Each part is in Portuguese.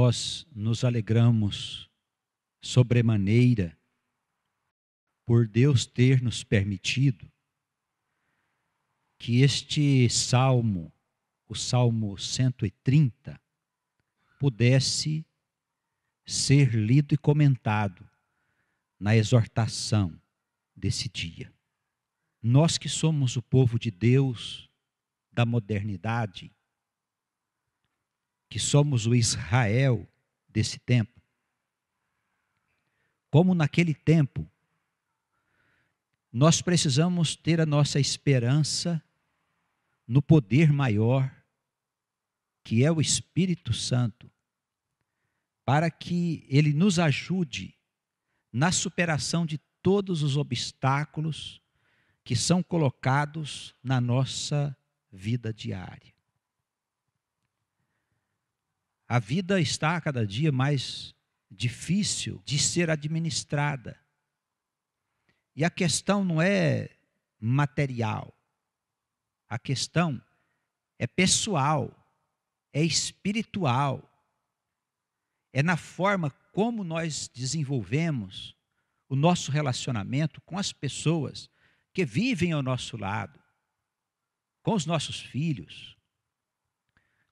nós nos alegramos sobremaneira por Deus ter nos permitido que este salmo, o Salmo 130, pudesse ser lido e comentado na exortação desse dia. Nós que somos o povo de Deus da modernidade, que somos o Israel desse tempo, como naquele tempo, nós precisamos ter a nossa esperança no poder maior, que é o Espírito Santo, para que ele nos ajude na superação de todos os obstáculos que são colocados na nossa vida diária. A vida está a cada dia mais difícil de ser administrada. E a questão não é material. A questão é pessoal, é espiritual. É na forma como nós desenvolvemos o nosso relacionamento com as pessoas que vivem ao nosso lado, com os nossos filhos,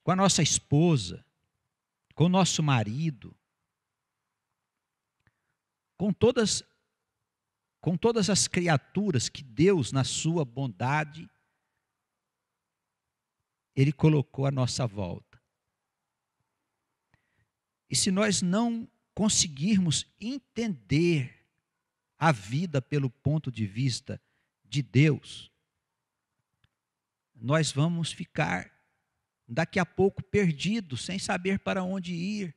com a nossa esposa, com o nosso marido, com todas as criaturas que Deus, na sua bondade, Ele colocou à nossa volta. E se nós não conseguirmos entender a vida pelo ponto de vista de Deus, nós vamos ficar daqui a pouco perdidos, sem saber para onde ir.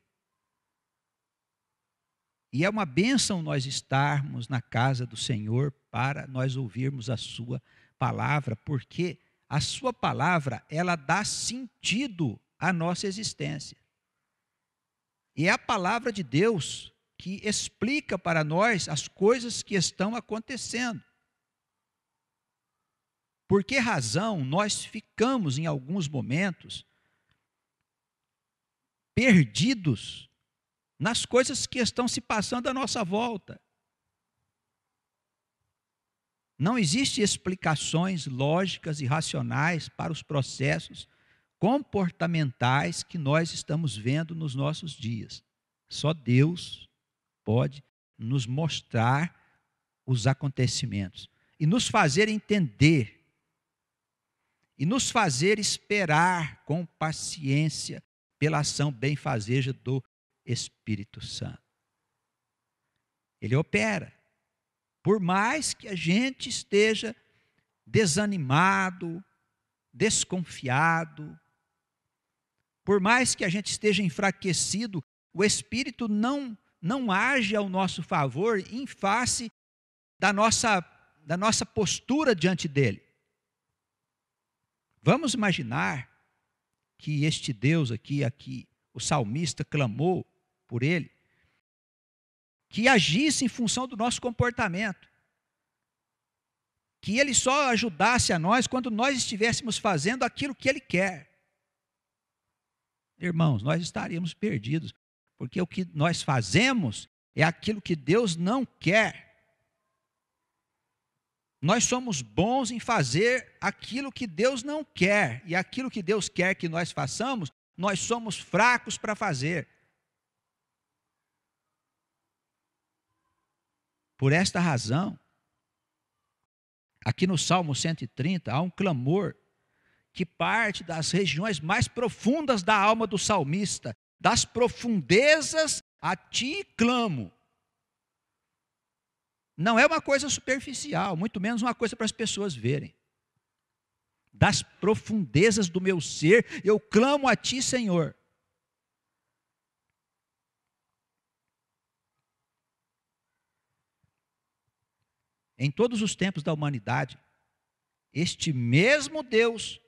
E é uma bênção nós estarmos na casa do Senhor para nós ouvirmos a sua palavra, porque a sua palavra, ela dá sentido à nossa existência. E é a palavra de Deus que explica para nós as coisas que estão acontecendo. Por que razão nós ficamos em alguns momentos perdidos nas coisas que estão se passando à nossa volta? Não existem explicações lógicas e racionais para os processos comportamentais que nós estamos vendo nos nossos dias. Só Deus pode nos mostrar os acontecimentos e nos fazer entender e nos fazer esperar com paciência pela ação benfazeja do Espírito Santo. Ele opera. Por mais que a gente esteja desanimado, desconfiado, por mais que a gente esteja enfraquecido, o Espírito não age ao nosso favor em face da nossa postura diante dele. Vamos imaginar que este Deus aqui, o salmista clamou por ele, que agisse em função do nosso comportamento, que ele só ajudasse a nós quando nós estivéssemos fazendo aquilo que ele quer. Irmãos, nós estaríamos perdidos, porque o que nós fazemos é aquilo que Deus não quer. Nós somos bons em fazer aquilo que Deus não quer, e aquilo que Deus quer que nós façamos, nós somos fracos para fazer. Por esta razão, aqui no Salmo 130, há um clamor que parte das regiões mais profundas da alma do salmista. Das profundezas a ti clamo. Não é uma coisa superficial, muito menos uma coisa para as pessoas verem. Das profundezas do meu ser, eu clamo a ti, Senhor. Em todos os tempos da humanidade, este mesmo Deus,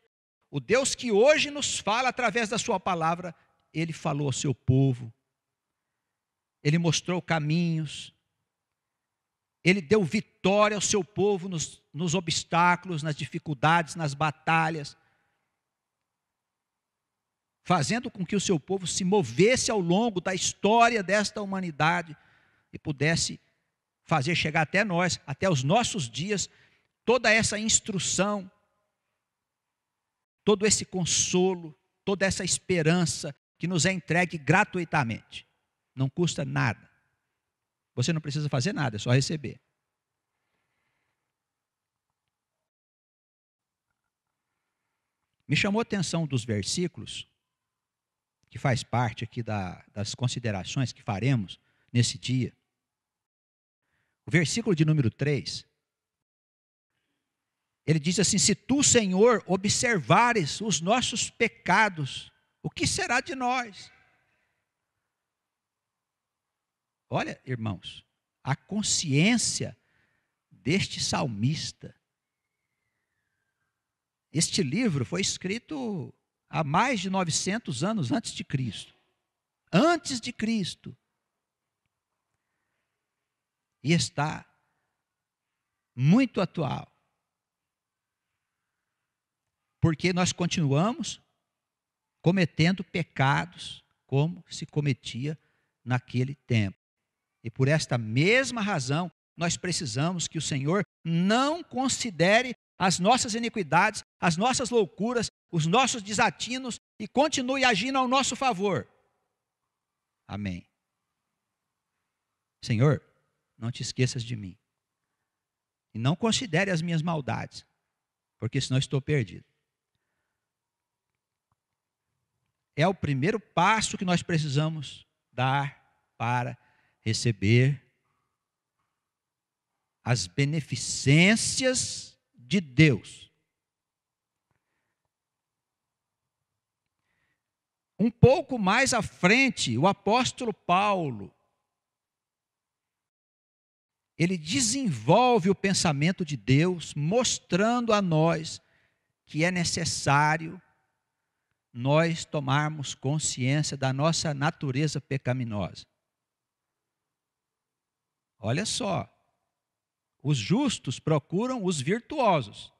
o Deus que hoje nos fala através da sua palavra, ele falou ao seu povo, ele mostrou caminhos, ele deu vitória ao seu povo nos obstáculos, nas dificuldades, nas batalhas. fazendo com que o seu povo se movesse ao longo da história desta humanidade e pudesse fazer chegar até nós, até os nossos dias, toda essa instrução, todo esse consolo, toda essa esperança que nos é entregue gratuitamente. Não custa nada. Você não precisa fazer nada, é só receber. Me chamou a atenção dos versículos, que faz parte aqui das considerações que faremos nesse dia. O versículo de número 3, ele diz assim: se tu, Senhor, observares os nossos pecados, o que será de nós? Olha, irmãos, a consciência deste salmista. Este livro foi escrito há mais de 900 anos antes de Cristo. Antes de Cristo. E está muito atual. Porque nós continuamos cometendo pecados como se cometia naquele tempo. E por esta mesma razão, nós precisamos que o Senhor não considere as nossas iniquidades, as nossas loucuras, os nossos desatinos e continue agindo ao nosso favor. Amém. Senhor, não te esqueças de mim. E não considere as minhas maldades, porque senão estou perdido. É o primeiro passo que nós precisamos dar para receber as beneficências de Deus. Um pouco mais à frente, o apóstolo Paulo, ele desenvolve o pensamento de Deus, mostrando a nós que é necessário nós tomarmos consciência da nossa natureza pecaminosa. Olha só, os justos procuram os virtuosos.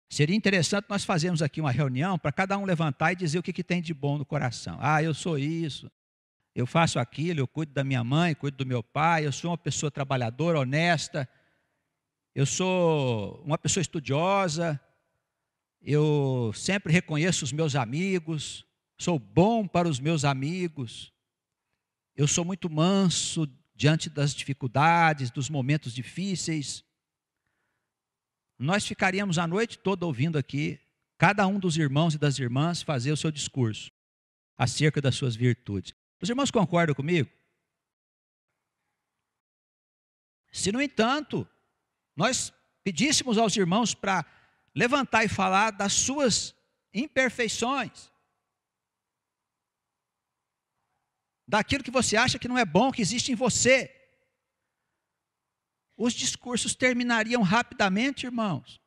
Seria interessante nós fazermos aqui uma reunião para cada um levantar e dizer o que tem de bom no coração. Ah, eu sou isso, eu faço aquilo, eu cuido da minha mãe, cuido do meu pai, eu sou uma pessoa trabalhadora, honesta, eu sou uma pessoa estudiosa, eu sempre reconheço os meus amigos, sou bom para os meus amigos, eu sou muito manso diante das dificuldades, dos momentos difíceis. Nós ficaríamos a noite toda ouvindo aqui, cada um dos irmãos e das irmãs fazer o seu discurso acerca das suas virtudes. Os irmãos concordam comigo? Se, no entanto, nós pedíssemos aos irmãos para levantar e falar das suas imperfeições, daquilo que você acha que não é bom, que existe em você, os discursos terminariam rapidamente, irmãos.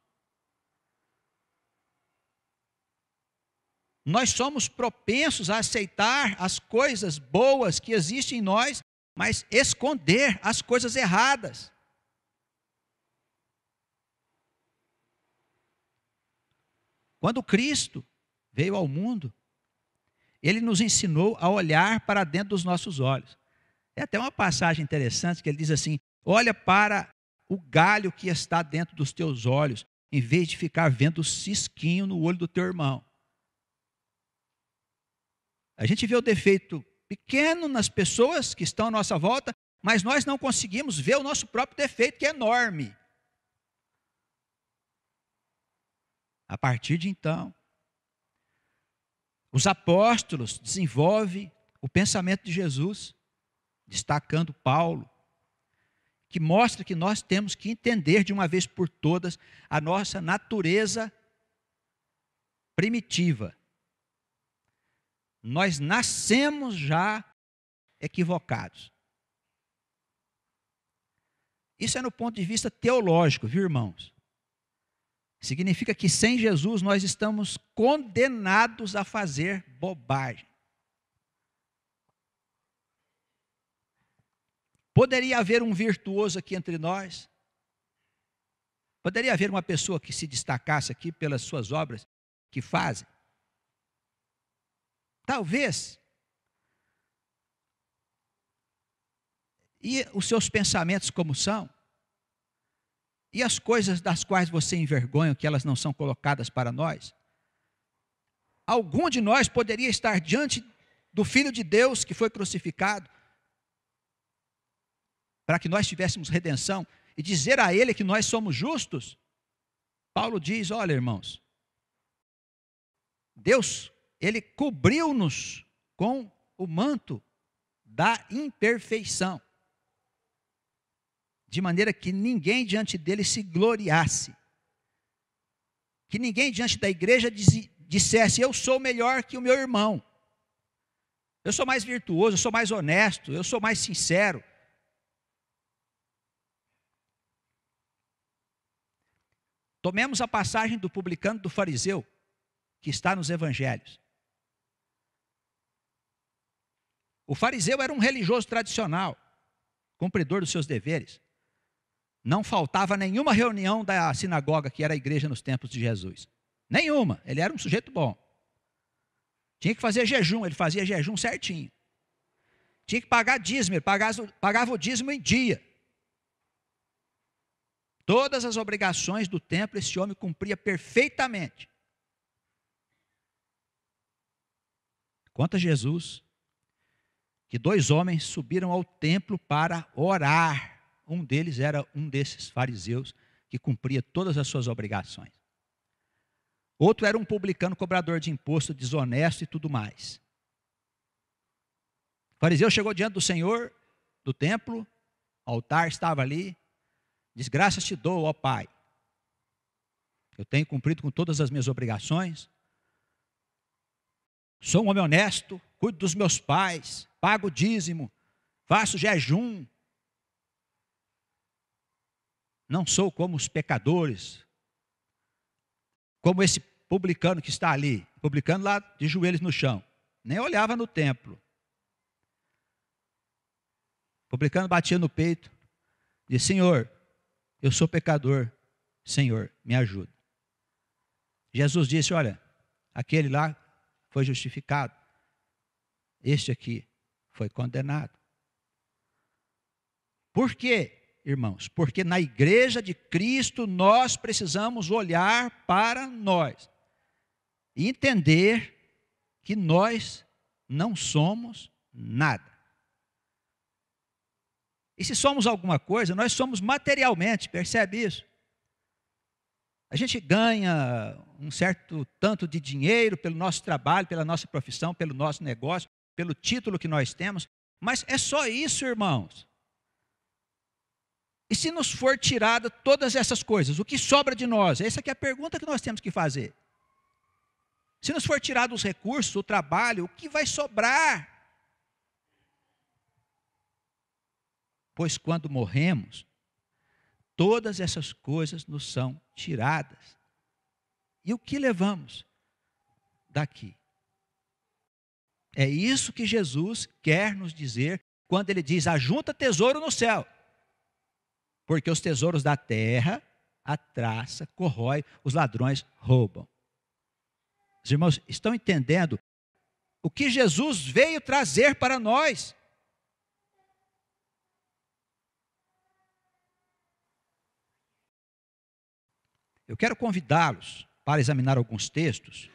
Nós somos propensos a aceitar as coisas boas que existem em nós, mas esconder as coisas erradas. Quando Cristo veio ao mundo, Ele nos ensinou a olhar para dentro dos nossos olhos. É até uma passagem interessante que ele diz assim: olha para o galho que está dentro dos teus olhos, em vez de ficar vendo o cisquinho no olho do teu irmão. A gente vê o defeito pequeno nas pessoas que estão à nossa volta, mas nós não conseguimos ver o nosso próprio defeito, que é enorme. A partir de então, os apóstolos desenvolvem o pensamento de Jesus, destacando Paulo, que mostra que nós temos que entender de uma vez por todas a nossa natureza primitiva. Nós nascemos já equivocados. Isso é no ponto de vista teológico, viu, irmãos? Significa que sem Jesus nós estamos condenados a fazer bobagem. Poderia haver um virtuoso aqui entre nós? Poderia haver uma pessoa que se destacasse aqui pelas suas obras que fazem? Talvez. E os seus pensamentos como são? E as coisas das quais você envergonha, que elas não são colocadas para nós? Algum de nós poderia estar diante do Filho de Deus que foi crucificado, para que nós tivéssemos redenção, e dizer a Ele que nós somos justos? Paulo diz, olha irmãos, Deus, Ele cobriu-nos com o manto da imperfeição, de maneira que ninguém diante dele se gloriasse, que ninguém diante da igreja dissesse, eu sou melhor que o meu irmão, eu sou mais virtuoso, eu sou mais honesto, eu sou mais sincero. Tomemos a passagem do publicano e do fariseu, que está nos evangelhos. O fariseu era um religioso tradicional, cumpridor dos seus deveres. Não faltava nenhuma reunião da sinagoga, que era a igreja nos tempos de Jesus. Nenhuma, ele era um sujeito bom. Tinha que fazer jejum, ele fazia jejum certinho. Tinha que pagar dízimo, ele pagava o dízimo em dia. Todas as obrigações do templo esse homem cumpria perfeitamente. Conta Jesus que 2 homens subiram ao templo para orar. Um deles era um desses fariseus que cumpria todas as suas obrigações. Outro era um publicano cobrador de imposto, desonesto e tudo mais. O fariseu chegou diante do Senhor, do templo, o altar estava ali, diz, graças te dou, ó Pai. Eu tenho cumprido com todas as minhas obrigações. Sou um homem honesto, cuido dos meus pais, pago o dízimo, faço jejum. Não sou como os pecadores, como esse publicano que está ali, publicano lá de joelhos no chão, nem olhava no templo. O publicano batia no peito, disse, Senhor, eu sou pecador, Senhor, me ajuda. Jesus disse, olha, aquele lá foi justificado, este aqui foi condenado. Por quê, irmãos? Porque na igreja de Cristo nós precisamos olhar para nós e entender que nós não somos nada. E se somos alguma coisa, nós somos materialmente, percebe isso? A gente ganha um certo tanto de dinheiro pelo nosso trabalho, pela nossa profissão, pelo nosso negócio, pelo título que nós temos, mas é só isso, irmãos. E se nos for tirada todas essas coisas, o que sobra de nós? Essa aqui é a pergunta que nós temos que fazer. Se nos for tirado os recursos, o trabalho, o que vai sobrar? Pois quando morremos, todas essas coisas nos são tiradas. E o que levamos daqui? É isso que Jesus quer nos dizer quando ele diz, ajunta tesouro no céu. Porque os tesouros da terra, a traça corrói, os ladrões roubam. Os irmãos estão entendendo o que Jesus veio trazer para nós? Eu quero convidá-los para examinar alguns textos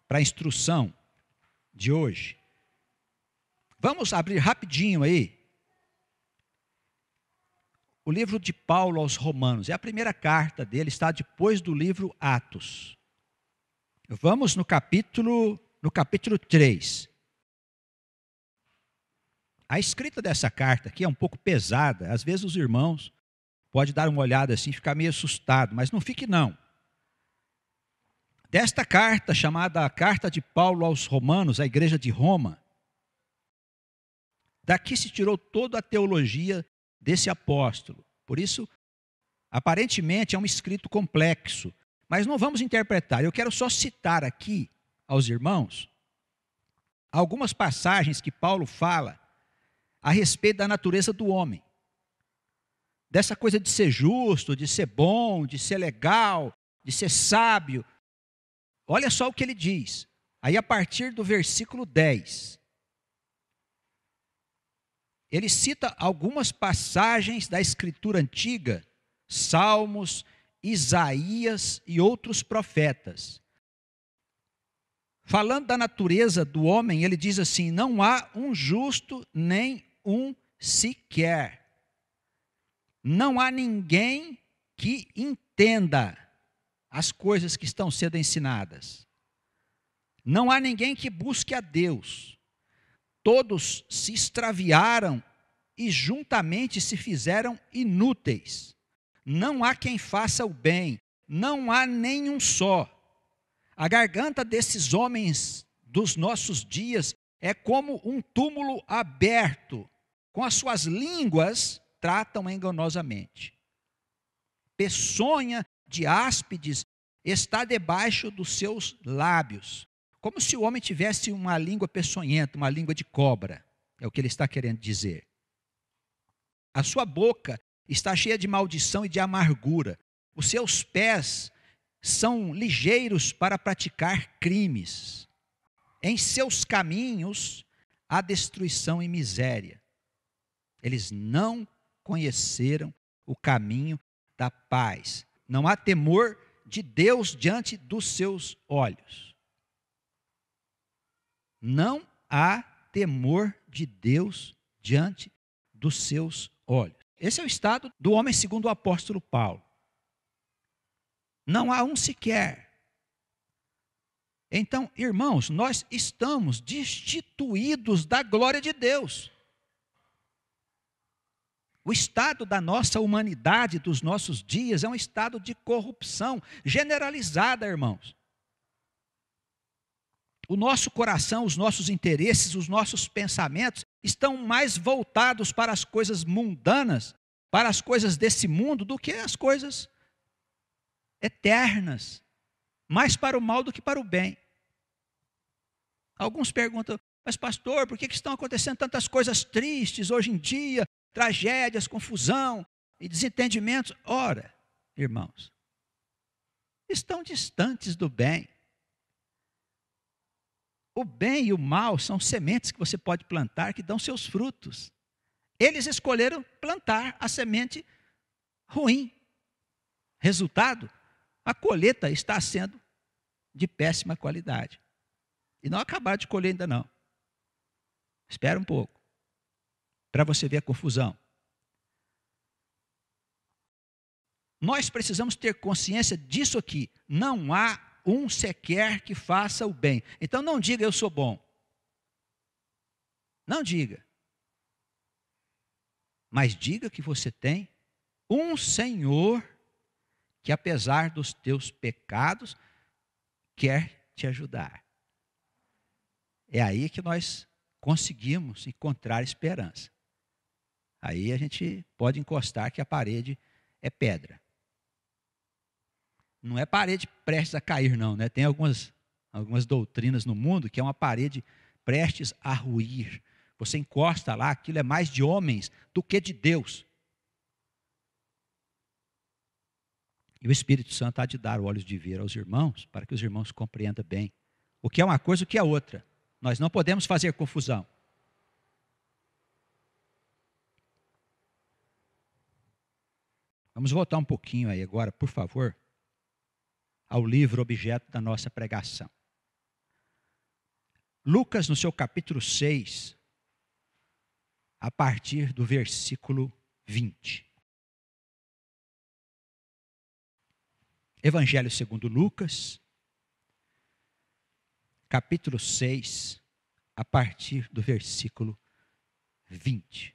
para a instrução de hoje. Vamos abrir rapidinho aí o livro de Paulo aos Romanos. É a primeira carta dele, está depois do livro Atos. Vamos no capítulo 3. A escrita dessa carta aqui é um pouco pesada. Às vezes os irmãos podem dar uma olhada assim e ficar meio assustado, mas não fique não. Desta carta, chamada Carta de Paulo aos Romanos, à igreja de Roma, daqui se tirou toda a teologia desse apóstolo. Por isso, aparentemente é um escrito complexo, mas não vamos interpretar. Eu quero só citar aqui aos irmãos algumas passagens que Paulo fala a respeito da natureza do homem. Dessa coisa de ser justo, de ser bom, de ser legal, de ser sábio. olha só o que ele diz. Aí a partir do versículo 10, ele cita algumas passagens da Escritura Antiga, Salmos, Isaías e outros profetas. Falando da natureza do homem, ele diz assim: não há um justo nem um sequer. Não há ninguém que entenda as coisas que estão sendo ensinadas. Não há ninguém que busque a Deus. Todos se extraviaram e juntamente se fizeram inúteis. Não há quem faça o bem, não há nenhum só. A garganta desses homens dos nossos dias é como um túmulo aberto, com as suas línguas tratam enganosamente. Peçonha de áspides está debaixo dos seus lábios, como se o homem tivesse uma língua peçonhenta, uma língua de cobra, é o que ele está querendo dizer. A sua boca está cheia de maldição e de amargura, os seus pés são ligeiros para praticar crimes. Em seus caminhos há destruição e miséria. Eles não conheceram o caminho da paz. Não há temor de Deus diante dos seus olhos. Não há temor de Deus diante dos seus olhos. Esse é o estado do homem segundo o apóstolo Paulo. Não há um sequer. Então, irmãos, nós estamos destituídos da glória de Deus. O estado da nossa humanidade, dos nossos dias, é um estado de corrupção generalizada, irmãos. O nosso coração, os nossos interesses, os nossos pensamentos estão mais voltados para as coisas mundanas, para as coisas desse mundo, do que as coisas eternas, mais para o mal do que para o bem. Alguns perguntam: mas pastor, por que estão acontecendo tantas coisas tristes hoje em dia, tragédias, confusão e desentendimentos? Ora, irmãos, estão distantes do bem. O bem e o mal são sementes que você pode plantar que dão seus frutos. Eles escolheram plantar a semente ruim. Resultado: a colheita está sendo de péssima qualidade. E não acabaram de colher ainda não. Espera um pouco, para você ver a confusão. Nós precisamos ter consciência disso aqui. Não há um sequer que faça o bem. Então não diga eu sou bom. Não diga. Mas diga que você tem um Senhor que, apesar dos teus pecados, quer te ajudar. É aí que nós conseguimos encontrar esperança. Aí a gente pode encostar que a parede é pedra. Não é parede prestes a cair, não, né? Tem algumas doutrinas no mundo que é uma parede prestes a ruir. Você encosta lá, aquilo é mais de homens do que de Deus. E o Espírito Santo há de dar olhos de ver aos irmãos, para que os irmãos compreendam bem o que é uma coisa e o que é outra. Nós não podemos fazer confusão. Vamos voltar um pouquinho aí agora, por favor, ao livro objeto da nossa pregação. Lucas, no seu capítulo 6, a partir do versículo 20. Evangelho segundo Lucas, capítulo 6, a partir do versículo 20.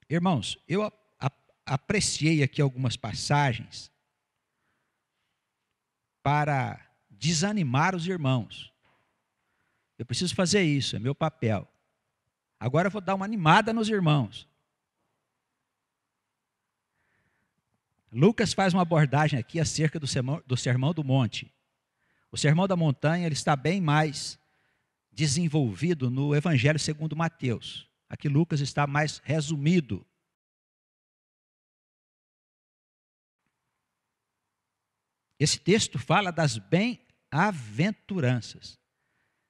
Irmãos, eu apreciei aqui algumas passagens para desanimar os irmãos. Eu preciso fazer isso, é meu papel. Agora eu vou dar uma animada nos irmãos. Lucas faz uma abordagem aqui acerca do Sermão do Monte. O Sermão da Montanha ele está bem mais desenvolvido no Evangelho segundo Mateus. Aqui Lucas está mais resumido. Esse texto fala das bem-aventuranças.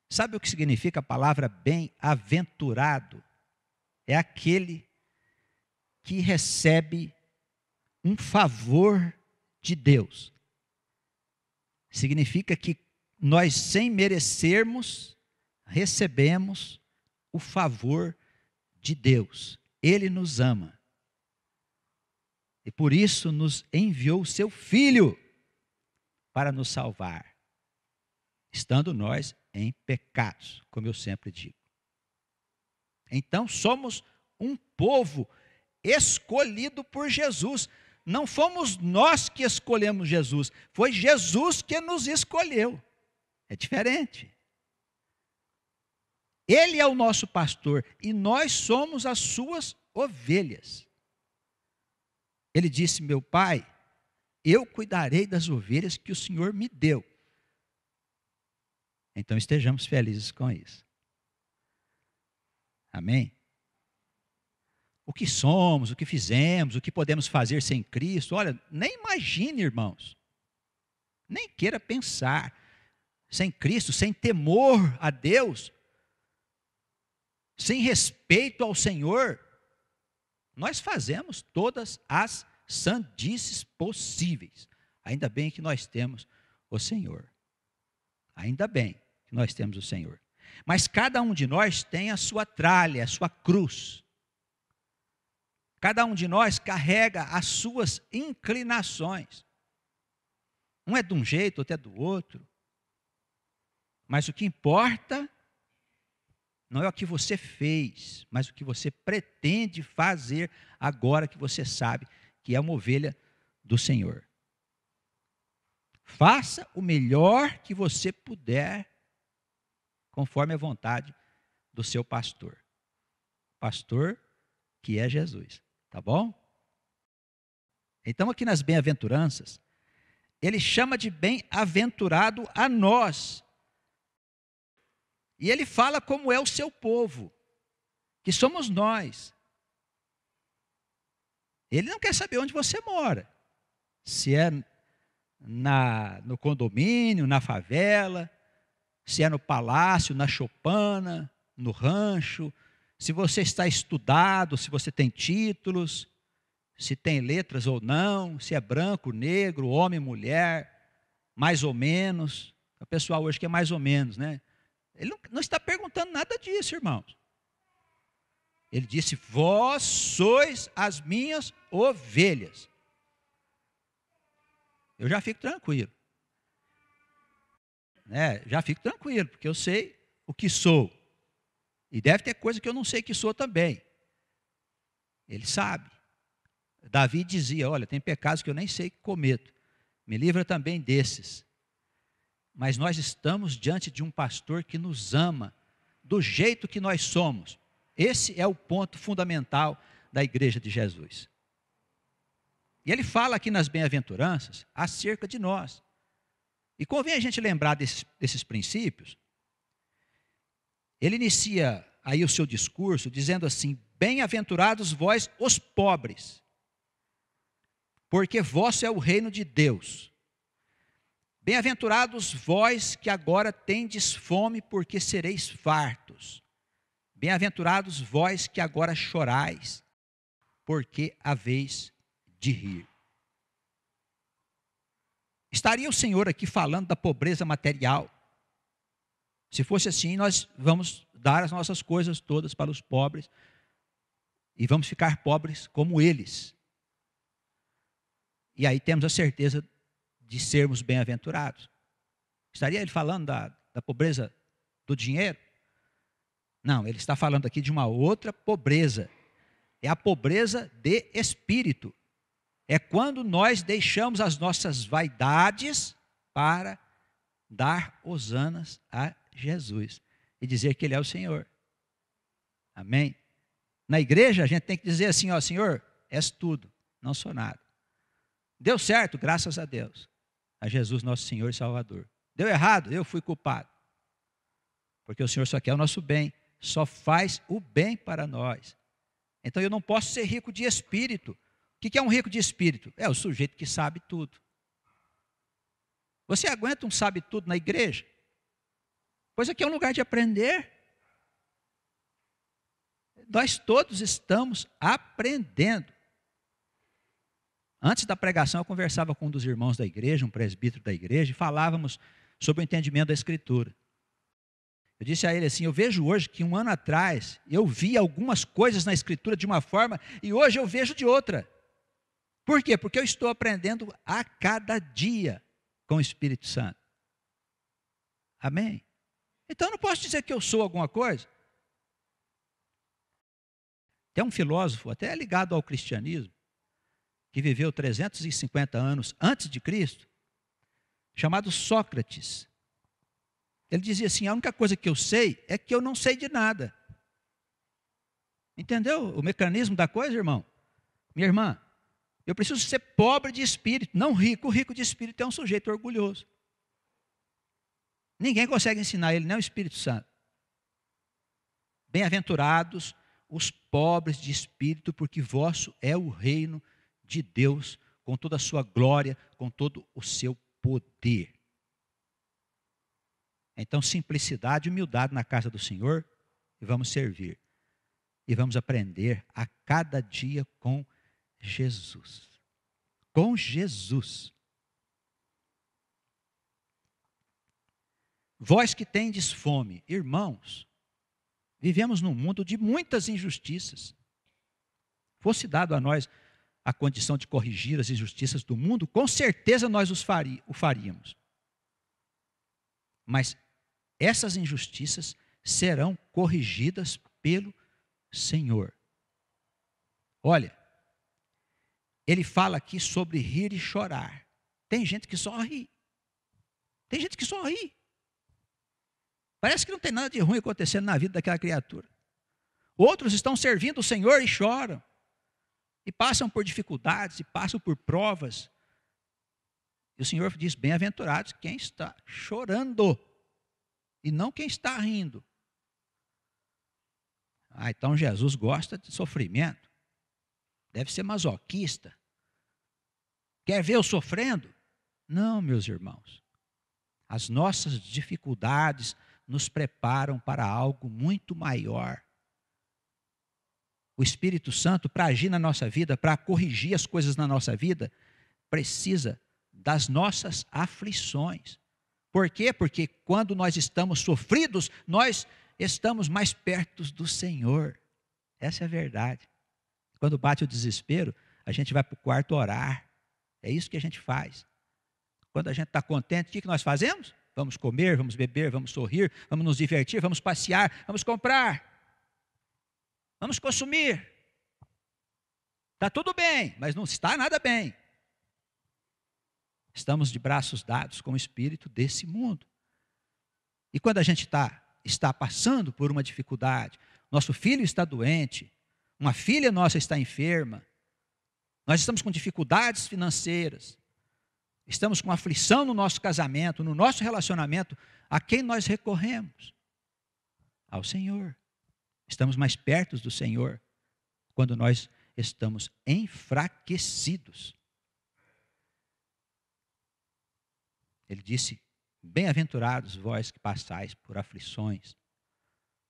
Sabe o que significa a palavra bem-aventurado? É aquele que recebe um favor de Deus. Significa que nós, sem merecermos, recebemos o favor de Deus. Ele nos ama. E por isso nos enviou o seu Filho para nos salvar, estando nós em pecados, como eu sempre digo. Então somos um povo escolhido por Jesus. Não fomos nós que escolhemos Jesus, foi Jesus que nos escolheu. É diferente. Ele é o nosso pastor e nós somos as suas ovelhas. Ele disse: meu Pai, eu cuidarei das ovelhas que o Senhor me deu. Então estejamos felizes com isso. Amém? O que somos, o que fizemos, o que podemos fazer sem Cristo, olha, nem imagine, irmãos. Nem queira pensar. Sem Cristo, sem temor a Deus, sem respeito ao Senhor, nós fazemos todas as sandices possíveis. Ainda bem que nós temos o Senhor. Ainda bem que nós temos o Senhor. Mas cada um de nós tem a sua tralha, a sua cruz. Cada um de nós carrega as suas inclinações. Um é de um jeito, outro é do outro. Mas o que importa não é o que você fez, mas o que você pretende fazer agora que você sabe que é uma ovelha do Senhor. Faça o melhor que você puder, conforme a vontade do seu pastor. Pastor que é Jesus, tá bom? Então aqui nas bem-aventuranças, ele chama de bem-aventurado a nós. E ele fala como é o seu povo, que somos nós. Ele não quer saber onde você mora. Se é no condomínio, na favela, se é no palácio, na choupana, no rancho, se você está estudado, se você tem títulos, se tem letras ou não, se é branco, negro, homem, mulher, mais ou menos. O pessoal hoje quer mais ou menos, né? Ele não está perguntando nada disso, irmãos. Ele disse: vós sois as minhas ovelhas. Eu já fico tranquilo. Já fico tranquilo, porque eu sei o que sou. E deve ter coisa que eu não sei que sou também. Ele sabe. Davi dizia: olha, tem pecados que eu nem sei que cometo. Me livra também desses. Mas nós estamos diante de um pastor que nos ama do jeito que nós somos. Esse é o ponto fundamental da igreja de Jesus. E ele fala aqui nas bem-aventuranças acerca de nós. E convém a gente lembrar desses princípios. Ele inicia aí o seu discurso dizendo assim: bem-aventurados vós os pobres, porque vosso é o reino de Deus. Bem-aventurados vós que agora tendes fome, porque sereis fartos. Bem-aventurados vós que agora chorais, porque haveis de rir. Estaria o Senhor aqui falando da pobreza material? Se fosse assim, nós vamos dar as nossas coisas todas para os pobres e vamos ficar pobres como eles. E aí temos a certeza de sermos bem-aventurados. Estaria ele falando da pobreza do dinheiro? Não, ele está falando aqui de uma outra pobreza. É a pobreza de espírito. É quando nós deixamos as nossas vaidades para dar hosanas a Jesus e dizer que Ele é o Senhor. Amém? Na igreja a gente tem que dizer assim: ó, Senhor, és tudo, não sou nada. Deu certo, graças a Deus, a Jesus nosso Senhor e Salvador. Deu errado, eu fui culpado. Porque o Senhor só quer o nosso bem, só faz o bem para nós. Então eu não posso ser rico de espírito. O que é um rico de espírito? É o sujeito que sabe tudo. Você aguenta um sabe-tudo na igreja? Pois aqui é um lugar de aprender. Nós todos estamos aprendendo. Antes da pregação, eu conversava com um dos irmãos da igreja, um presbítero da igreja, e falávamos sobre o entendimento da Escritura. Eu disse a ele assim, eu vejo hoje que um ano atrás, eu vi algumas coisas na Escritura de uma forma, e hoje eu vejo de outra. Por quê? Porque eu estou aprendendo a cada dia com o Espírito Santo. Amém? Então eu não posso dizer que eu sou alguma coisa. Tem um filósofo, até ligado ao cristianismo, que viveu 350 anos antes de Cristo, chamado Sócrates. Ele dizia assim, a única coisa que eu sei é que eu não sei de nada. Entendeu o mecanismo da coisa, irmão? Minha irmã, eu preciso ser pobre de espírito, não rico. O rico de espírito é um sujeito orgulhoso. Ninguém consegue ensinar ele, nem o Espírito Santo. Bem-aventurados os pobres de espírito, porque vosso é o reino de Deus, com toda a sua glória, com todo o seu poder. Então, simplicidade e humildade na casa do Senhor, e vamos servir. E vamos aprender a cada dia com Jesus. Com Jesus. Vós que tendes fome, irmãos, vivemos num mundo de muitas injustiças. Fosse dado a nós a condição de corrigir as injustiças do mundo, com certeza nós o faríamos. Mas essas injustiças serão corrigidas pelo Senhor. Olha, ele fala aqui sobre rir e chorar. Tem gente que só ri. Tem gente que só ri. Parece que não tem nada de ruim acontecendo na vida daquela criatura. Outros estão servindo o Senhor e choram. E passam por dificuldades, e passam por provas. E o Senhor diz, bem-aventurados quem está chorando. E não quem está rindo. Ah, então Jesus gosta de sofrimento. Deve ser masoquista. Quer ver eu sofrendo? Não, meus irmãos. As nossas dificuldades nos preparam para algo muito maior. O Espírito Santo, para agir na nossa vida, para corrigir as coisas na nossa vida, precisa das nossas aflições. Por quê? Porque quando nós estamos sofridos, nós estamos mais perto do Senhor. Essa é a verdade. Quando bate o desespero, a gente vai para o quarto orar. É isso que a gente faz. Quando a gente está contente, o que nós fazemos? Vamos comer, vamos beber, vamos sorrir, vamos nos divertir, vamos passear, vamos comprar, vamos consumir. Está tudo bem, mas não está nada bem. Estamos de braços dados com o espírito desse mundo. E quando a gente está passando por uma dificuldade, nosso filho está doente, uma filha nossa está enferma, nós estamos com dificuldades financeiras, estamos com aflição no nosso casamento, no nosso relacionamento, a quem nós recorremos? Ao Senhor. Estamos mais perto do Senhor quando nós estamos enfraquecidos. Ele disse, bem-aventurados vós que passais por aflições,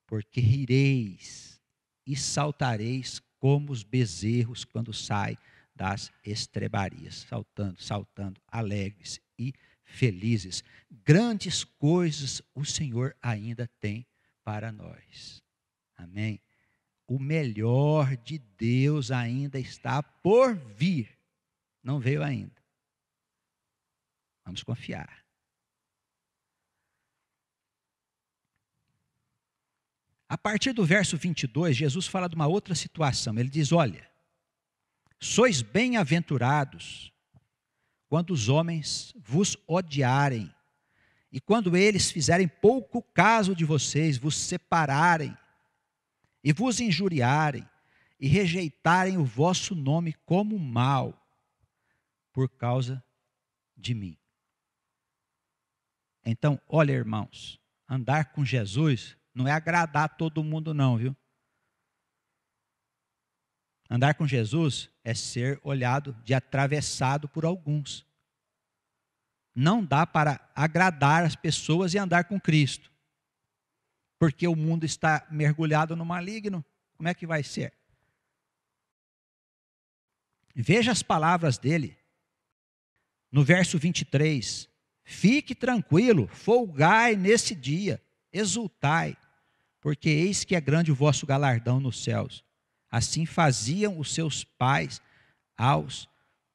porque rireis e saltareis como os bezerros quando saem das estrebarias, saltando, alegres e felizes. Grandes coisas o Senhor ainda tem para nós. Amém? O melhor de Deus ainda está por vir. Não veio ainda. Vamos confiar. A partir do verso 22, Jesus fala de uma outra situação. Ele diz, olha, sois bem-aventurados quando os homens vos odiarem, e quando eles fizerem pouco caso de vocês, vos separarem, e vos injuriarem, e rejeitarem o vosso nome como mal, por causa de mim. Então, olha, irmãos, andar com Jesus não é agradar todo mundo não, viu? Andar com Jesus é ser olhado de atravessado por alguns. Não dá para agradar as pessoas e andar com Cristo. Porque o mundo está mergulhado no maligno. Como é que vai ser? Veja as palavras dele. No verso 23. Fique tranquilo, folgai nesse dia, exultai, porque eis que é grande o vosso galardão nos céus. Assim faziam os seus pais aos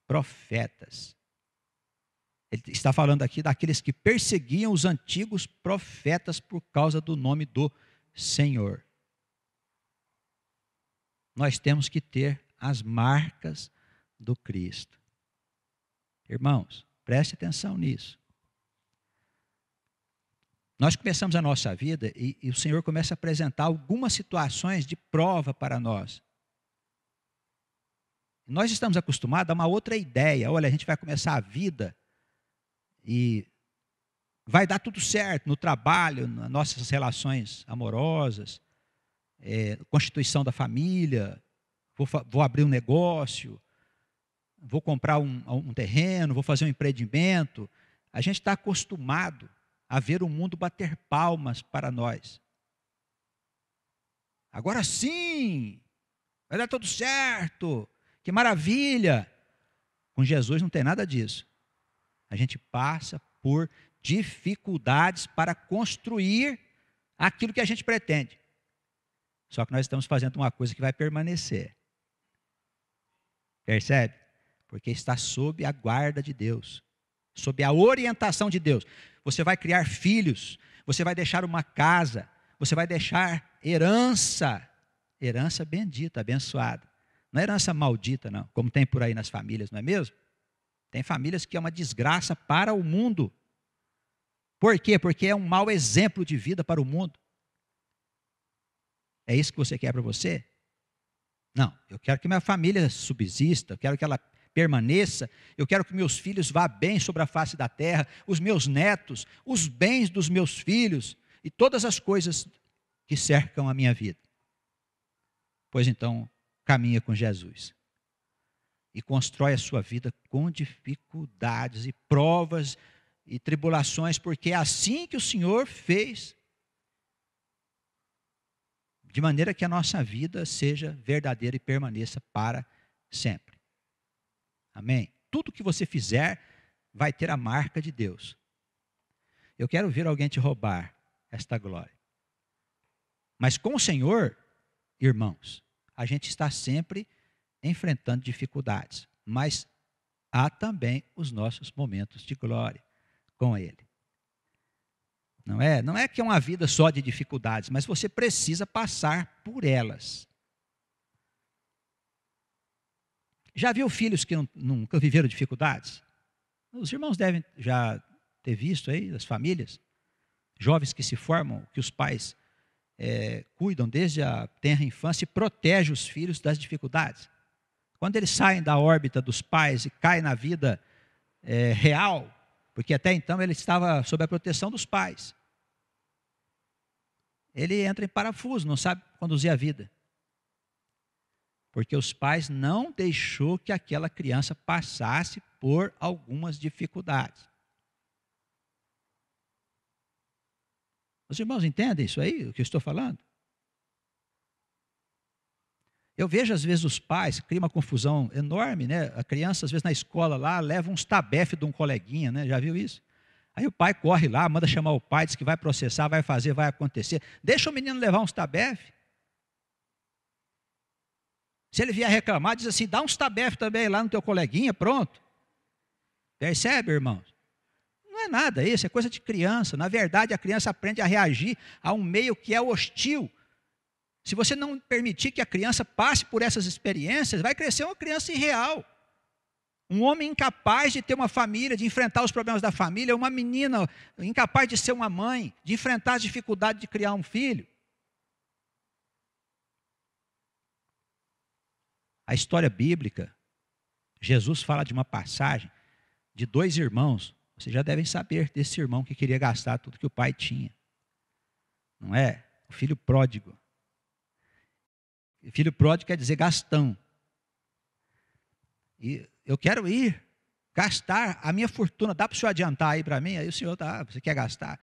profetas. Ele está falando aqui daqueles que perseguiam os antigos profetas por causa do nome do Senhor. Nós temos que ter as marcas do Cristo. Irmãos, preste atenção nisso. Nós começamos a nossa vida e o Senhor começa a apresentar algumas situações de prova para nós. Nós estamos acostumados a uma outra ideia. Olha, a gente vai começar a vida e vai dar tudo certo no trabalho, nas nossas relações amorosas, constituição da família, vou abrir um negócio, vou comprar um terreno, vou fazer um empreendimento. A gente está acostumado a ver o mundo bater palmas para nós. Agora sim, vai dar tudo certo, que maravilha. Com Jesus não tem nada disso. A gente passa por dificuldades para construir aquilo que a gente pretende. Só que nós estamos fazendo uma coisa que vai permanecer. Percebe? Porque está sob a guarda de Deus, sob a orientação de Deus. Você vai criar filhos, você vai deixar uma casa, você vai deixar herança, herança bendita, abençoada. Não é herança maldita, não, como tem por aí nas famílias, não é mesmo? Tem famílias que é uma desgraça para o mundo. Por quê? Porque é um mau exemplo de vida para o mundo. É isso que você quer para você? Não, eu quero que minha família subsista, eu quero que ela permaneça, eu quero que meus filhos vá bem sobre a face da terra, os meus netos, os bens dos meus filhos e todas as coisas que cercam a minha vida. Pois então, caminha com Jesus e constrói a sua vida com dificuldades e provas e tribulações, porque é assim que o Senhor fez, de maneira que a nossa vida seja verdadeira e permaneça para sempre. Amém? Tudo que você fizer vai ter a marca de Deus. Eu quero ver alguém te roubar esta glória. Mas com o Senhor, irmãos, a gente está sempre enfrentando dificuldades. Mas há também os nossos momentos de glória com Ele. Não é que é uma vida só de dificuldades, mas você precisa passar por elas. Já viu filhos que nunca viveram dificuldades? Os irmãos devem já ter visto aí, as famílias, jovens que se formam, que os pais cuidam desde a tenra infância e protegem os filhos das dificuldades. Quando eles saem da órbita dos pais e caem na vida real, porque até então ele estava sob a proteção dos pais, ele entra em parafuso, não sabe conduzir a vida. Porque os pais não deixou que aquela criança passasse por algumas dificuldades. Os irmãos entendem isso aí, o que eu estou falando? Eu vejo às vezes os pais, cria uma confusão enorme, né? A criança às vezes na escola lá leva uns tabefes de um coleguinha, né? Já viu isso? Aí o pai corre lá, manda chamar o pai, diz que vai processar, vai fazer, vai acontecer. Deixa o menino levar uns tabefes. Se ele vier reclamar, diz assim, dá uns tabefes também lá no teu coleguinha, pronto. Percebe, irmãos? Não é nada isso, é coisa de criança. Na verdade, a criança aprende a reagir a um meio que é hostil. Se você não permitir que a criança passe por essas experiências, vai crescer uma criança irreal. Um homem incapaz de ter uma família, de enfrentar os problemas da família, uma menina incapaz de ser uma mãe, de enfrentar as dificuldades de criar um filho. A história bíblica, Jesus fala de uma passagem de dois irmãos. Vocês já devem saber desse irmão que queria gastar tudo que o pai tinha. Não é? O filho pródigo. O filho pródigo quer dizer gastão. E eu quero ir gastar a minha fortuna, dá para o senhor adiantar aí para mim? Aí o senhor, tá, você quer gastar?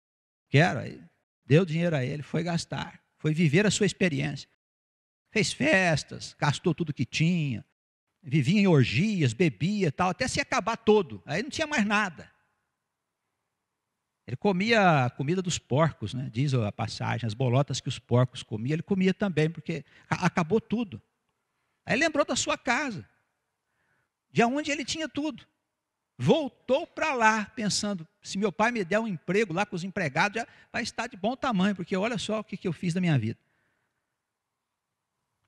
Quero. Aí deu dinheiro a ele, foi gastar, foi viver a sua experiência. Fez festas, gastou tudo que tinha, vivia em orgias, bebia e tal, até se acabar todo. Aí não tinha mais nada. Ele comia a comida dos porcos, né? Diz a passagem, as bolotas que os porcos comiam, ele comia também, porque acabou tudo. Aí lembrou da sua casa, de onde ele tinha tudo. Voltou para lá, pensando, se meu pai me der um emprego lá com os empregados, já vai estar de bom tamanho, porque olha só o que eu fiz da minha vida.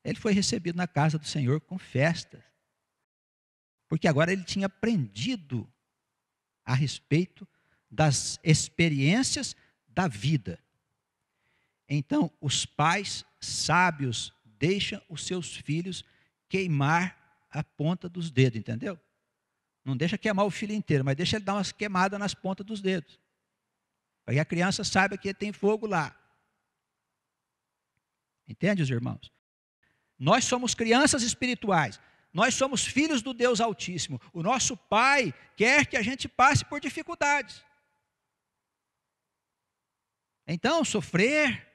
Ele foi recebido na casa do Senhor com festas, porque agora ele tinha aprendido a respeito das experiências da vida. Então, os pais sábios deixam os seus filhos queimar a ponta dos dedos, entendeu? Não deixa queimar o filho inteiro, mas deixa ele dar umas queimadas nas pontas dos dedos, para que a criança saiba que tem fogo lá. Entende, os irmãos? Nós somos crianças espirituais. Nós somos filhos do Deus Altíssimo. O nosso Pai quer que a gente passe por dificuldades. Então, sofrer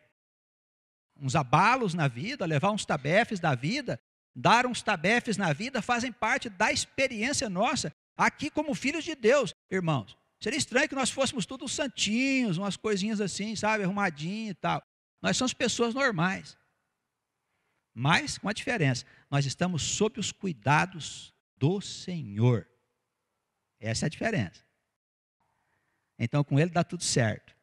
uns abalos na vida, levar uns tabefes da vida, dar uns tabefes na vida, fazem parte da experiência nossa, aqui como filhos de Deus, irmãos. Seria estranho que nós fôssemos todos santinhos, umas coisinhas assim, sabe, arrumadinho e tal. Nós somos pessoas normais. Mas, com a diferença, nós estamos sob os cuidados do Senhor. Essa é a diferença. Então, com Ele dá tudo certo.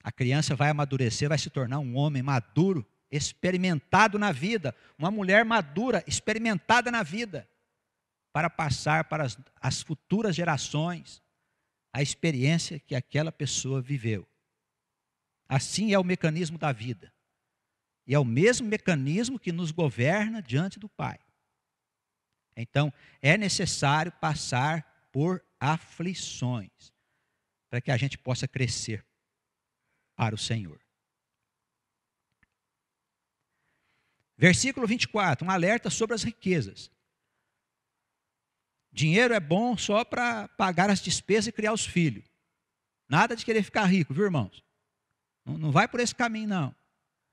A criança vai amadurecer, vai se tornar um homem maduro, experimentado na vida, uma mulher madura, experimentada na vida, para passar para as futuras gerações a experiência que aquela pessoa viveu. Assim é o mecanismo da vida. E é o mesmo mecanismo que nos governa diante do Pai. Então, é necessário passar por aflições, para que a gente possa crescer para o Senhor. Versículo 24, um alerta sobre as riquezas. Dinheiro é bom só para pagar as despesas e criar os filhos. Nada de querer ficar rico, viu, irmãos? Não vai por esse caminho, não.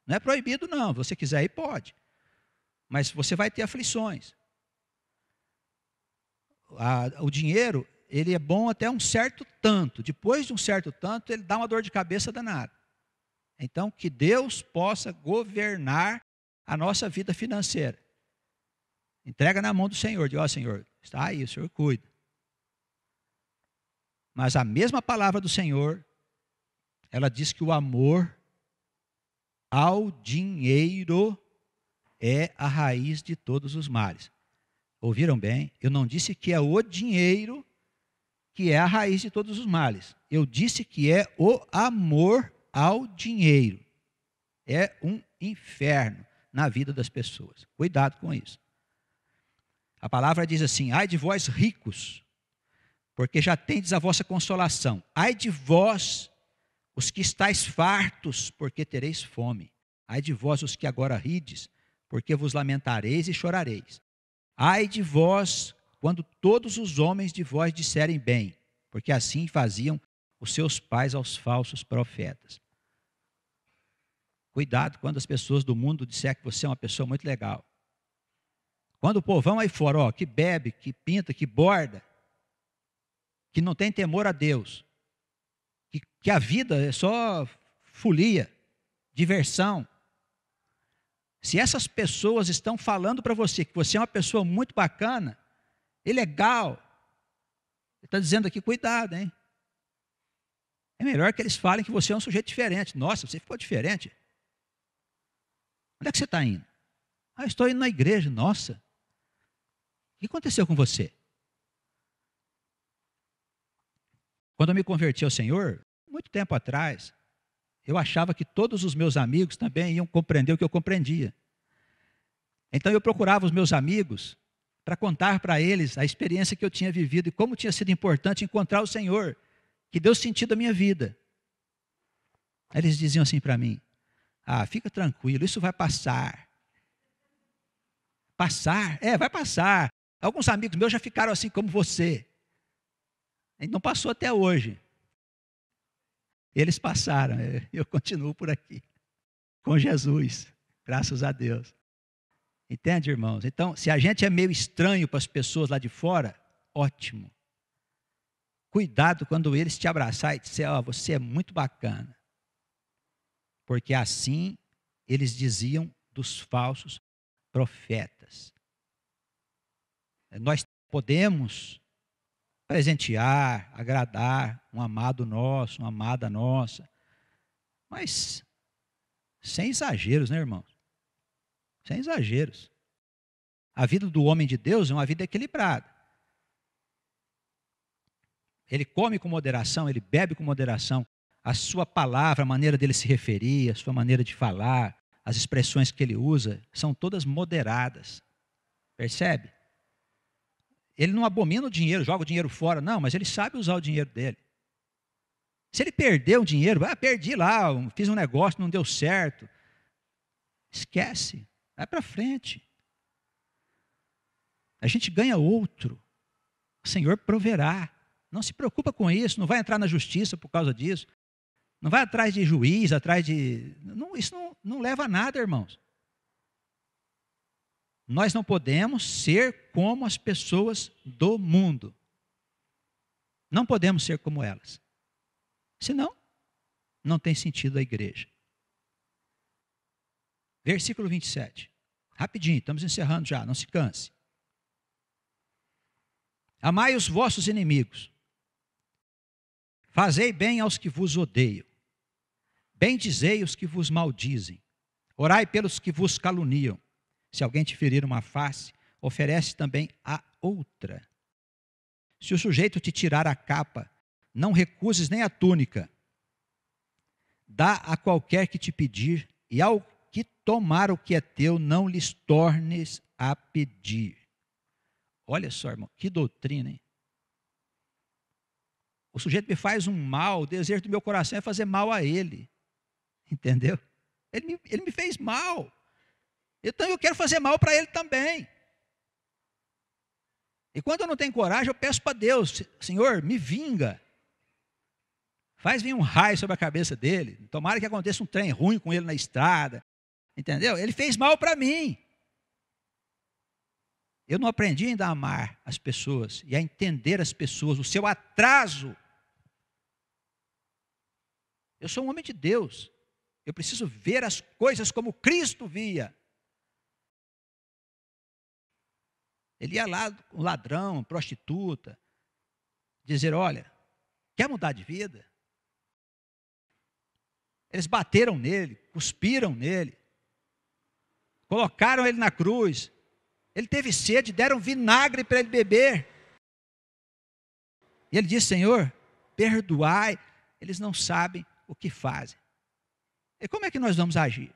Não é proibido, não. Se você quiser ir, pode. Mas você vai ter aflições. O dinheiro, ele é bom até um certo tanto. Depois de um certo tanto, ele dá uma dor de cabeça danada. Então, que Deus possa governar a nossa vida financeira. Entrega na mão do Senhor. Diz, ó Senhor, está aí, o Senhor cuida. Mas a mesma palavra do Senhor, ela diz que o amor ao dinheiro é a raiz de todos os males. Ouviram bem? Eu não disse que é o dinheiro que é a raiz de todos os males. Eu disse que é o amor ao dinheiro. É um inferno na vida das pessoas. Cuidado com isso. A palavra diz assim: ai de vós ricos, porque já tendes a vossa consolação. Ai de vós, os que estáis fartos, porque tereis fome. Ai de vós, os que agora rides, porque vos lamentareis e chorareis. Ai de vós, quando todos os homens de vós disserem bem, porque assim faziam os seus pais aos falsos profetas. Cuidado quando as pessoas do mundo disserem que você é uma pessoa muito legal. Quando o povão aí fora, ó, que bebe, que pinta, que borda, que não tem temor a Deus, que a vida é só folia, diversão. Se essas pessoas estão falando para você que você é uma pessoa muito bacana e legal, ele está dizendo aqui, cuidado, hein? É melhor que eles falem que você é um sujeito diferente. Nossa, você ficou diferente. Onde é que você está indo? Ah, estou indo na igreja. Nossa, o que aconteceu com você? Quando eu me converti ao Senhor, muito tempo atrás, eu achava que todos os meus amigos também iam compreender o que eu compreendia. Então eu procurava os meus amigos para contar para eles a experiência que eu tinha vivido e como tinha sido importante encontrar o Senhor, que deu sentido à minha vida. Aí eles diziam assim para mim: ah, fica tranquilo, isso vai passar. Passar? É, vai passar. Alguns amigos meus já ficaram assim como você. E não passou até hoje. Eles passaram, eu continuo por aqui, com Jesus, graças a Deus. Entende, irmãos? Então, se a gente é meio estranho para as pessoas lá de fora, ótimo. Cuidado quando eles te abraçarem e disser, ó, você é muito bacana. Porque assim eles diziam dos falsos profetas. Nós podemos presentear, agradar um amado nosso, uma amada nossa, mas sem exageros, né, irmãos? Sem exageros. A vida do homem de Deus é uma vida equilibrada. Ele come com moderação, ele bebe com moderação. A sua palavra, a maneira dele se referir, a sua maneira de falar, as expressões que ele usa, são todas moderadas. Percebe? Ele não abomina o dinheiro, joga o dinheiro fora, não, mas ele sabe usar o dinheiro dele. Se ele perdeu o dinheiro, perdi lá, fiz um negócio, não deu certo. Esquece, vai para frente. A gente ganha outro. O Senhor proverá. Não se preocupa com isso, não vai entrar na justiça por causa disso. Não vai atrás de juiz, atrás de... isso não leva a nada, irmãos. Nós não podemos ser como as pessoas do mundo. Não podemos ser como elas. Senão, não tem sentido a igreja. Versículo 27. Rapidinho, estamos encerrando já, não se canse. Amai os vossos inimigos. Fazei bem aos que vos odeiam. Bendizei os que vos maldizem. Orai pelos que vos caluniam. Se alguém te ferir uma face, oferece também a outra. Se o sujeito te tirar a capa, não recuses nem a túnica. Dá a qualquer que te pedir, e ao que tomar o que é teu, não lhes tornes a pedir. Olha só, irmão, que doutrina, hein? O sujeito me faz um mal, o desejo do meu coração é fazer mal a ele. Entendeu? Ele me fez mal. Então eu quero fazer mal para ele também. E quando eu não tenho coragem, eu peço para Deus, Senhor, me vinga. Faz vir um raio sobre a cabeça dele. Tomara que aconteça um trem ruim com ele na estrada. Entendeu? Ele fez mal para mim. Eu não aprendi ainda a amar as pessoas e a entender as pessoas, o seu atraso. Eu sou um homem de Deus. Eu preciso ver as coisas como Cristo via. Ele ia lá, um ladrão, prostituta, dizer, olha, quer mudar de vida? Eles bateram nele, cuspiram nele, colocaram ele na cruz. Ele teve sede, deram vinagre para ele beber. E ele disse, Senhor, perdoai, eles não sabem o que fazem. E como é que nós vamos agir?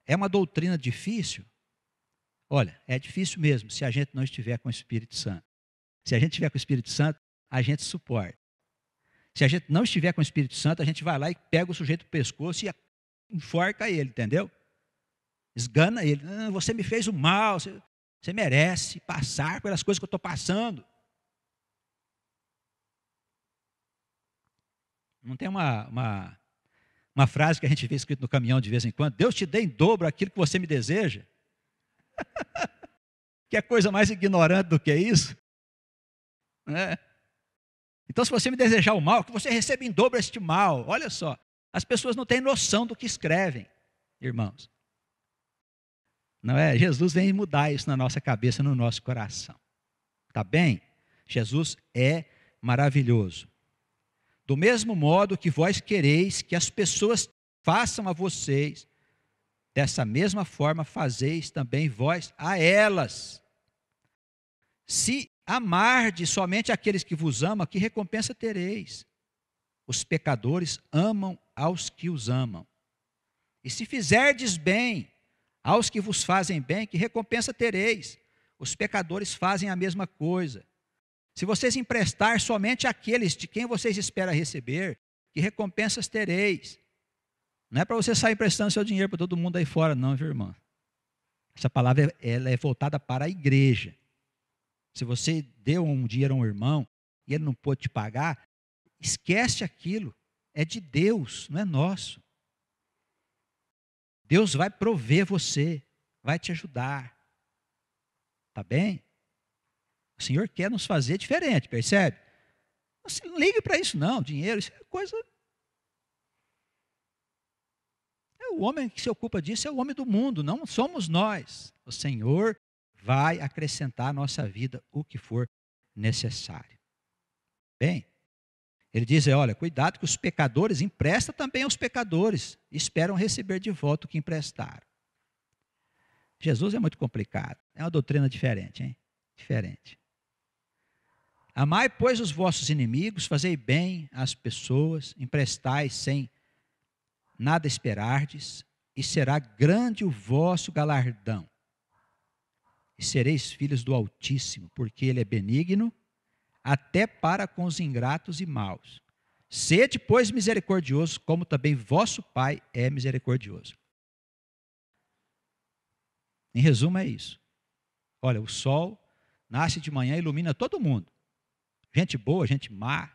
É uma doutrina difícil? Olha, é difícil mesmo se a gente não estiver com o Espírito Santo. Se a gente estiver com o Espírito Santo, a gente suporta. Se a gente não estiver com o Espírito Santo, a gente vai lá e pega o sujeito do pescoço e enforca ele, entendeu? Esgana ele. Você me fez o mal, você merece passar pelas coisas que eu estou passando. Não tem uma frase que a gente vê escrito no caminhão de vez em quando? Deus te dê em dobro aquilo que você me deseja. Que coisa mais ignorante do que isso? É. Então, se você me desejar o mal, que você receba em dobro este mal. Olha só, as pessoas não têm noção do que escrevem, irmãos. Não é? Jesus vem mudar isso na nossa cabeça, no nosso coração. Tá bem? Jesus é maravilhoso. Do mesmo modo que vós quereis que as pessoas façam a vocês, dessa mesma forma fazeis também vós a elas. Se amardes somente aqueles que vos amam, que recompensa tereis? Os pecadores amam aos que os amam. E se fizerdes bem aos que vos fazem bem, que recompensa tereis? Os pecadores fazem a mesma coisa. Se vocês emprestar somente àqueles de quem vocês esperam receber, que recompensas tereis? Não é para você sair emprestando seu dinheiro para todo mundo aí fora, não, viu, irmão? Essa palavra ela é voltada para a igreja. Se você deu um dinheiro a um irmão e ele não pôde te pagar, esquece aquilo. É de Deus, não é nosso. Deus vai prover você, vai te ajudar. Tá bem? O Senhor quer nos fazer diferente, percebe? Não ligue para isso não, dinheiro, isso é coisa... O homem que se ocupa disso é o homem do mundo, não somos nós. O Senhor vai acrescentar à nossa vida o que for necessário. Bem, ele diz, olha, cuidado que os pecadores emprestam também aos pecadores, esperam receber de volta o que emprestaram. Jesus é muito complicado, é uma doutrina diferente, hein? Diferente. Amai, pois, os vossos inimigos, fazei bem às pessoas, emprestai sem nada esperardes, e será grande o vosso galardão. E sereis filhos do Altíssimo, porque Ele é benigno, até para com os ingratos e maus. Sede, pois, misericordiosos, como também vosso Pai é misericordioso. Em resumo, é isso. Olha, o sol nasce de manhã e ilumina todo mundo. Gente boa, gente má,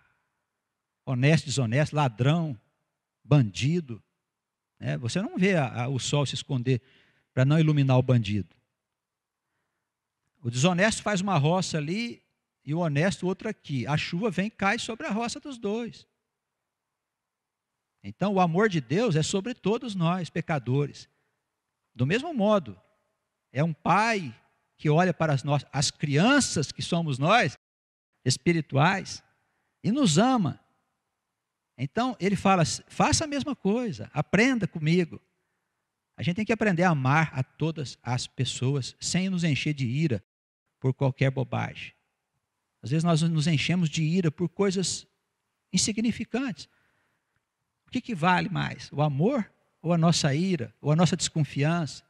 honesto, desonesto, ladrão, bandido. Você não vê o sol se esconder para não iluminar o bandido. O desonesto faz uma roça ali e o honesto outra aqui. A chuva vem e cai sobre a roça dos dois. Então o amor de Deus é sobre todos nós, pecadores. Do mesmo modo, é um pai que olha para as crianças que somos nós, espirituais, e nos ama. Então, ele fala, faça a mesma coisa, aprenda comigo. A gente tem que aprender a amar a todas as pessoas, sem nos encher de ira por qualquer bobagem. Às vezes nós nos enchemos de ira por coisas insignificantes. O que vale mais? O amor ou a nossa ira, ou a nossa desconfiança?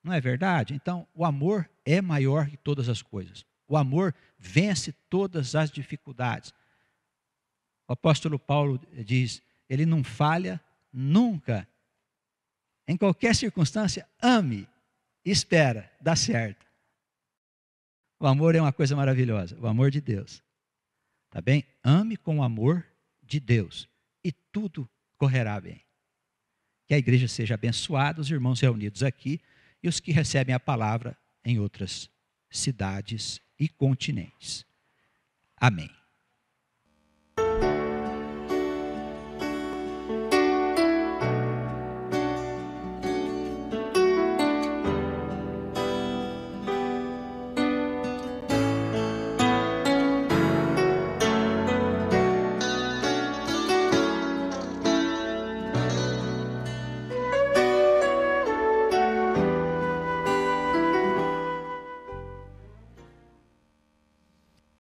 Não é verdade? Então, o amor é maior que todas as coisas. O amor vence todas as dificuldades. O apóstolo Paulo diz, ele não falha nunca. Em qualquer circunstância, ame, espera, dá certo. O amor é uma coisa maravilhosa, o amor de Deus. Tá bem? Ame com o amor de Deus e tudo correrá bem. Que a igreja seja abençoada, os irmãos reunidos aqui e os que recebem a palavra em outras cidades e continentes. Amém.